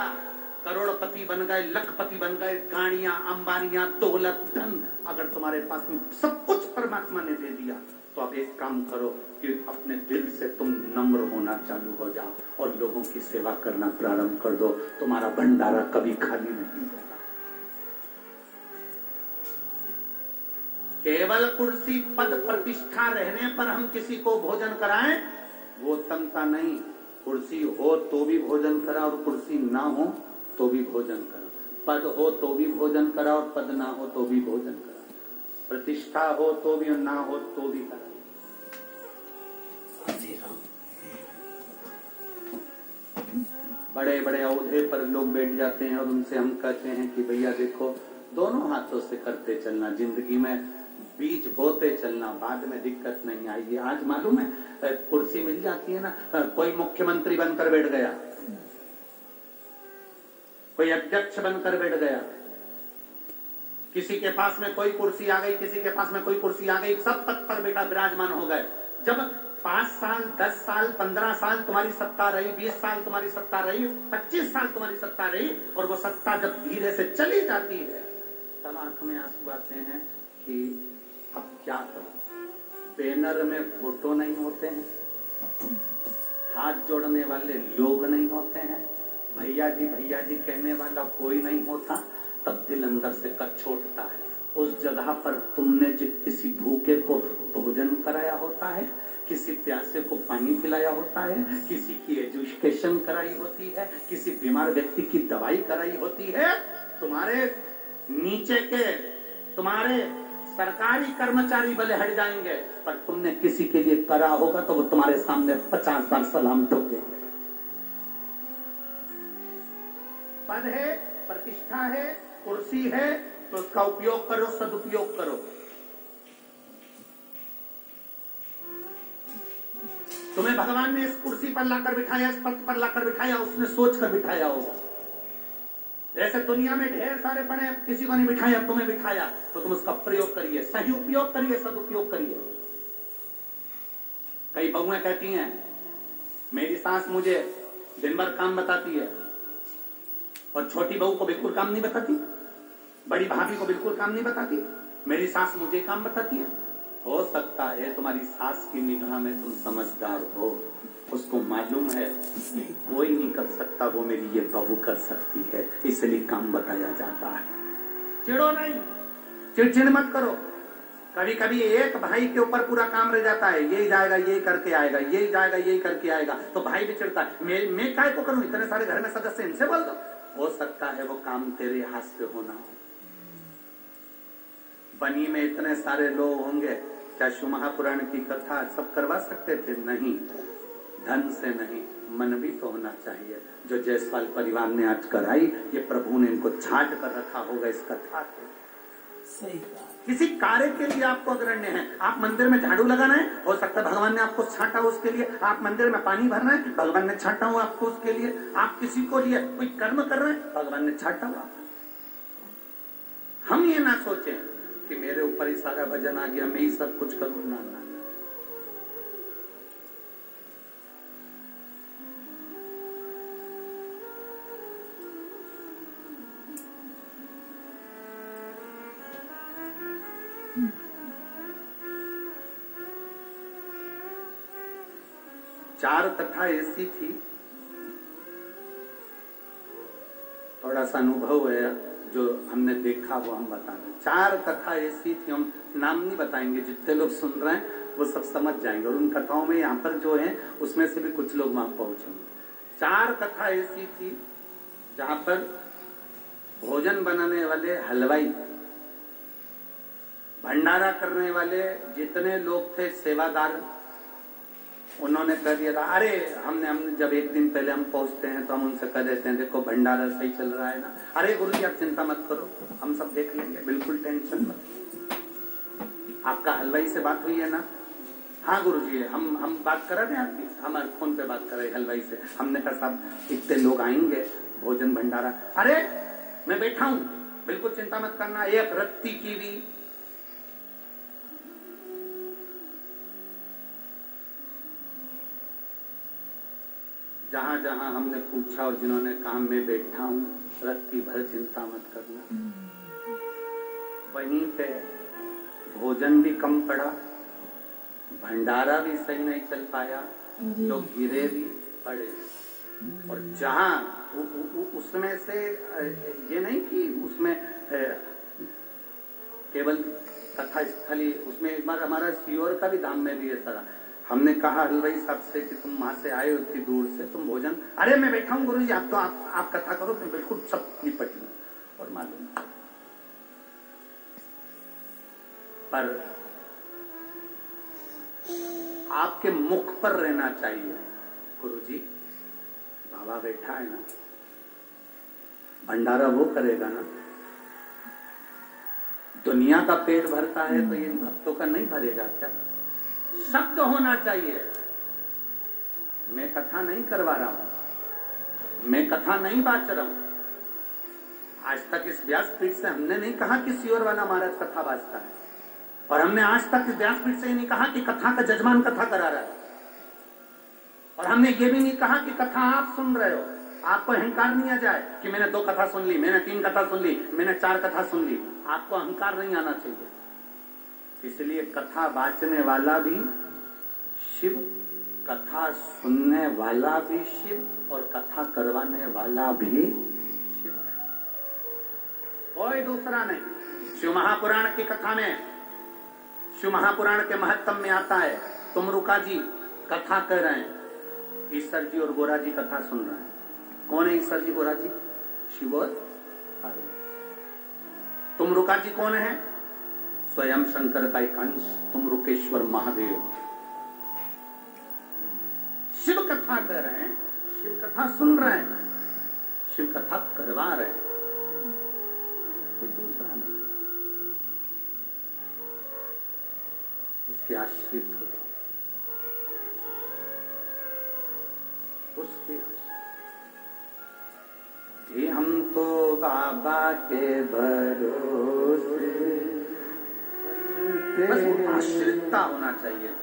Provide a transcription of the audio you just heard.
जाएगा। करोड़पति बन गए, लखपति बन गए, गाड़ियां, अंबानियां, दौलत, धन, अगर तुम्हारे पास में सब कुछ परमात्मा ने दे दिया, तो अब एक काम करो कि अपने दिल से तुम नम्र होना चालू हो जाओ और लोगों की सेवा करना प्रारंभ कर दो। तुम्हारा भंडारा कभी खाली नहीं होगा। केवल कुर्सी, पद, प्रतिष्ठा रहने पर हम किसी को भोजन कराएं, वो उत्तमता नहीं। कुर्सी हो तो भी भोजन करा और कुर्सी ना हो तो भी भोजन करा, पद हो तो भी भोजन करा और पद ना हो तो भी भोजन करा, प्रतिष्ठा हो तो भी और ना हो तो भी करा। बड़े बड़े औहदे पर लोग बैठ जाते हैं और उनसे हम कहते हैं कि भैया देखो, दोनों हाथों से करते चलना, जिंदगी में बीज बोते चलना, बाद में दिक्कत नहीं आएगी। आज मालूम है कुर्सी मिल जाती है ना, कोई मुख्यमंत्री बनकर बैठ गया, कोई अध्यक्ष बनकर बैठ गया, किसी के पास में कोई कुर्सी आ गई, किसी के पास में कोई कुर्सी आ गई, सब पद पर बेटा विराजमान हो गए। जब 5 साल, 10 साल, 15 साल तुम्हारी सत्ता रही, 20 साल तुम्हारी सत्ता रही, 25 साल तुम्हारी सत्ता रही, और वो सत्ता जब धीरे से चली जाती है, तब आंख में आंसू आते हैं कि अब क्या करूं। बैनर में फोटो नहीं होते हैं, हाथ जोड़ने वाले लोग नहीं होते हैं, भैया जी कहने वाला कोई नहीं होता, तब दिल अंदर से कछोटता है। उस जगह पर तुमने किसी भूखे को भोजन कराया होता है, किसी प्यासे को पानी पिलाया होता है, किसी की एजुकेशन कराई होती है, किसी बीमार व्यक्ति की दवाई कराई होती है। तुम्हारे नीचे के तुम्हारे सरकारी कर्मचारी भले हट जाएंगे, पर तुमने किसी के लिए करा होगा तो वो तुम्हारे सामने 50 बार सलाम ठोकेंगे। पद है, प्रतिष्ठा है, कुर्सी है, तो उसका उपयोग करो, सदुपयोग करो। तुम्हें भगवान ने इस कुर्सी पर लाकर बिठाया, इस पद पर लाकर बिठाया, उसने सोच कर बिठाया होगा। जैसे दुनिया में ढेर सारे पड़े, किसी को नहीं बिठाया, तुम्हें बिठाया, तो तुम उसका प्रयोग करिए, सही उपयोग करिए, सदुपयोग करिए। कई बहुएं कहती हैं, मेरी सास मुझे दिन भर काम बताती है, और छोटी बहू को बिल्कुल काम नहीं बताती, बड़ी भाभी को बिल्कुल काम नहीं बताती, मेरी सास मुझे काम बताती है। हो सकता है तुम्हारी सास की निगाह में तुम समझदार हो, उसको मालूम है कि कोई नहीं कर सकता, वो मेरी ये बहू कर सकती है, इसलिए काम बताया जाता है। चिड़ो नहीं, चिड़चिड़ मत करो। कभी कभी एक भाई के ऊपर पूरा काम रह जाता है, यही जाएगा यही करके आएगा, यही जाएगा यही करके आएगा, तो भाई भी चिड़ता है, मैं काय को करूं, इतने सारे घर में सदस्य, इनसे बोल दो। हो सकता है वो काम तेरे हाथ से होना हो। बनी में इतने सारे लोग होंगे, क्या शिव महापुराण की कथा सब करवा सकते थे? नहीं, धन से नहीं, मन भी तो होना चाहिए। जो जायसवाल परिवार ने आज कराई, ये प्रभु ने इनको छांट कर रखा होगा इस कथा को। सही बात। किसी कार्य के लिए आपको अग्रण्य है, आप मंदिर में झाड़ू लगाना है, हो सकता है भगवान ने आपको छांटा हो उसके लिए। आप मंदिर में पानी भरना है, भगवान ने छांटा हो आपको उसके लिए। आप किसी को लिए कोई कर्म कर रहे हैं, भगवान ने छांटा हुआ। हम ये ना सोचें कि मेरे ऊपर ही सारा वजन आ गया, मैं ही सब कुछ करूं। ना ना, चार कथा ऐसी थी, थोड़ा सा अनुभव है जो हमने देखा वो हम बता रहे। 4 कथा ऐसी थी, हम नाम नहीं बताएंगे, जितने लोग सुन रहे हैं वो सब समझ जाएंगे, और उन कथाओं में यहाँ पर जो है उसमें से भी कुछ लोग वहां पहुंचेंगे। 4 कथा ऐसी थी जहां पर भोजन बनाने वाले हलवाई, भंडारा करने वाले जितने लोग थे, सेवादार, उन्होंने कह दिया था, अरे हमने जब एक दिन पहले हम पहुंचते हैं तो हम उनसे कह देते हैं, देखो भंडारा सही चल रहा है ना? अरे गुरुजी आप चिंता मत करो, हम सब देख लेंगे, बिल्कुल टेंशन मत। आपका हलवाई से बात हुई है ना? हाँ गुरुजी, हम बात कर रहे हैं आपकी, हम फोन पे बात कर रहे हैं हलवाई से। हमने कहा साहब इतने लोग आएंगे, भोजन भंडारा। अरे मैं बैठा हूं, बिल्कुल चिंता मत करना, एक रत्ती की भी जहां जहां हमने पूछा और जिन्होंने काम में बैठा हूं, रत्ती भर चिंता मत करना। वहीं पे भोजन भी कम पड़ा, भंडारा भी सही नहीं चल पाया, लोग गिरे भी पड़े। और जहां उसमें से ये नहीं कि उसमें केवल कथा स्थली, उसमें हमारा सीहोर का भी धाम में भी ऐसा रहा। हमने कहा हलवाई साहब से कि तुम वहां से आए हो इतनी दूर से, तुम भोजन, अरे मैं बैठा हूँ गुरुजी, आप तो आप कथा करो, मैं बिल्कुल सब निपट लूं। और मालूम पर आपके मुख पर रहना चाहिए, गुरुजी बाबा बैठा है ना, भंडारा वो करेगा ना। दुनिया का पेट भरता है तो इन भक्तों का नहीं भरेगा क्या? शब्द होना चाहिए, मैं कथा नहीं करवा रहा हूं, मैं कथा नहीं बाच रहा हूं। आज तक इस व्यासपीठ से हमने नहीं कहा कि सीहोर वाला महाराज कथा बाजता है, और हमने आज तक इस व्यासपीठ से ही नहीं कहा कि कथा का जजमान कथा करा रहा है, और हमने ये भी नहीं कहा कि कथा आप सुन रहे हो। आपको अहंकार नहीं आ जाए कि मैंने 2 कथा सुन ली, मैंने 3 कथा सुन ली, मैंने 4 कथा सुन ली। आपको अहंकार नहीं आना चाहिए। इसलिए कथा बाचने वाला भी शिव, कथा सुनने वाला भी शिव, और कथा करवाने वाला भी शिव, कोई दूसरा नहीं। शिव महापुराण की कथा में, शिव महापुराण के महत्व में आता है, तुमरुका जी कथा कर रहे हैं, ईश्वर जी और गोरा जी कथा सुन रहे हैं। कौन है ईश्वर जी, गोरा जी? शिव और पार्वती। तुमरुका जी कौन है? स्वयं शंकर का एक अंश, तुमरुकेश्वर महादेव। शिव कथा कर रहे हैं, शिव कथा सुन रहे हैं, शिव कथा करवा रहे हैं, कोई दूसरा नहीं। उसके आश्रित हो जाओ, उसके आश्रित। कि हम तो बाबा के भरोसे, बस आश्रितता होना चाहिए।